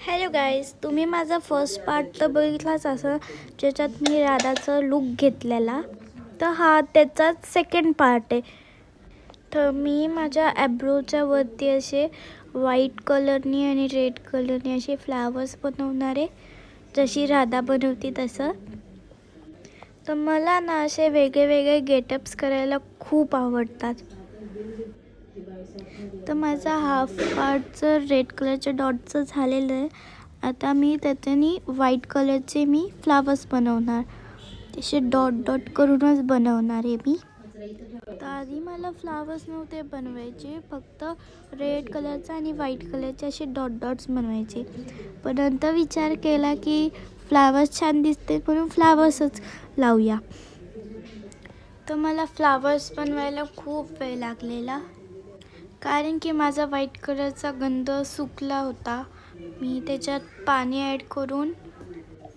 Hello guys, तुम्ही माझा first part तर बघितलाच असं ज्याच्यात मी राधाचं लुक घेतलेला. तर हा त्याचाच सेकंड पार्ट आहे. तर मी माझ्या ॲब्रोच्या वरती असे व्हाईट कलरनी आणि रेड कलरनी असे फ्लावर्स बनवणार आहे, जशी राधा बनवते तसं. तर मला ना असे वेगळे वेगळे गेटअप्स करायला खूप आवडतात. तर माझा हाफ पार्टचं रेड कलरच्या डॉटचं झालेलं आहे. आता मी त्याच्यानी व्हाईट कलरचे मी फ्लावर्स बनवणार, तसे डॉट डॉट करूनच बनवणार आहे मी. तर आधी मला फ्लावर्स नव्हते बनवायचे, फक्त रेड कलरचा आणि व्हाईट कलरचे असे डॉट डॉट्स बनवायचे. पण नंतर विचार केला की फ्लावर्स छान दिसते म्हणून फ्लावर्सच लावूया. तर मला फ्लावर्स बनवायला खूप वेळ लागलेला, कारण की माझा व्हाईट कलरचा गंध सुकला होता. मी त्याच्यात पाणी ॲड करून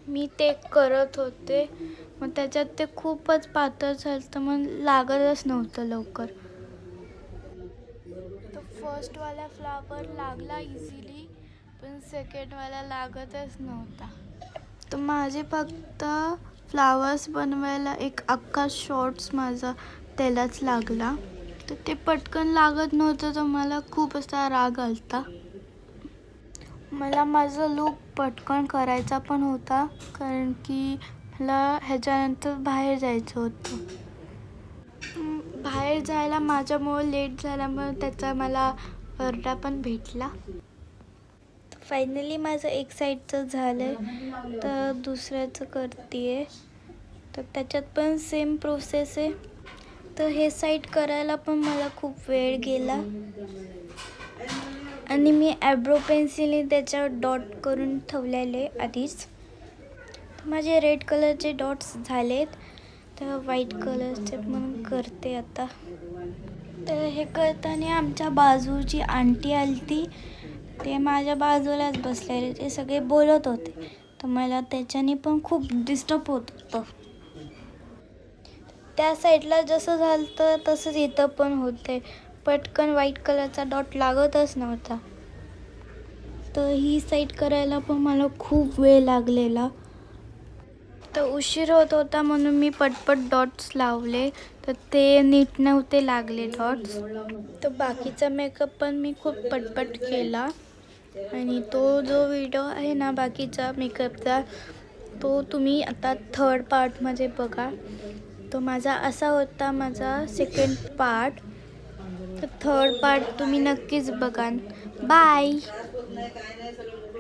मी ते करत होते, मग त्याच्यात ते खूपच पातळ झालं तर मग लागतच नव्हतं लवकर. तर फर्स्टवाला फ्लावर लागला इझिली, पण सेकंडवाला लागतच नव्हता. तर माझे फक्त फ्लावर्स बनवायला एक अख्खा शॉर्ट्स माझा त्यालाच लागला. तर ते पटकन लागत नव्हतं, तर मला खूप असा राग आलता. मला माझं लूक पटकन करायचा पण होता, कारण की मला ह्याच्यानंतर बाहेर जायचं होतं. बाहेर जायला माझ्यामुळं लेट झाल्यामुळे त्याचा मला ओरडा पण भेटला. फायनली माझं एक साईडचं झालं आहे, तर दुसऱ्याचं करते आहे. तर त्याच्यात पण सेम प्रोसेस आहे. तर हे साईड करायला पण मला खूप वेळ गेला, आणि मी ॲब्रो पेन्सिलने त्याच्यावर डॉट करून ठेवलेले आधीच. माझे रेड कलरचे डॉट्स झालेत, तर व्हाईट कलरचे पण करते आता. तर हे करताना आमच्या बाजूची आंटी आली ती, ते माझ्या बाजूलाच बसलेले, ते सगळे बोलत होते. तर मला त्याच्याने पण खूप डिस्टर्ब होत होतं. त्या साईडला जसं झालं तर तसंच इथं पण होते, पटकन व्हाईट कलरचा डॉट लागतच नव्हता. तर ही साईड करायला पण मला खूप वेळ लागलेला. तर उशीर होत होता म्हणून मी पटपट डॉट्स लावले, तर ते नीट नव्हते लागले डॉट्स. तर बाकीचा मेकअप पण मी खूप पटपट केला, आणि तो जो व्हिडिओ आहे ना बाकीचा मेकअपचा, तो तुम्ही आता थर्ड पार्टमध्ये बघा. तो माझा असा होता माझा सेकंड पार्ट. तर थर्ड पार्ट तुम्ही नक्कीच बघा. बाय.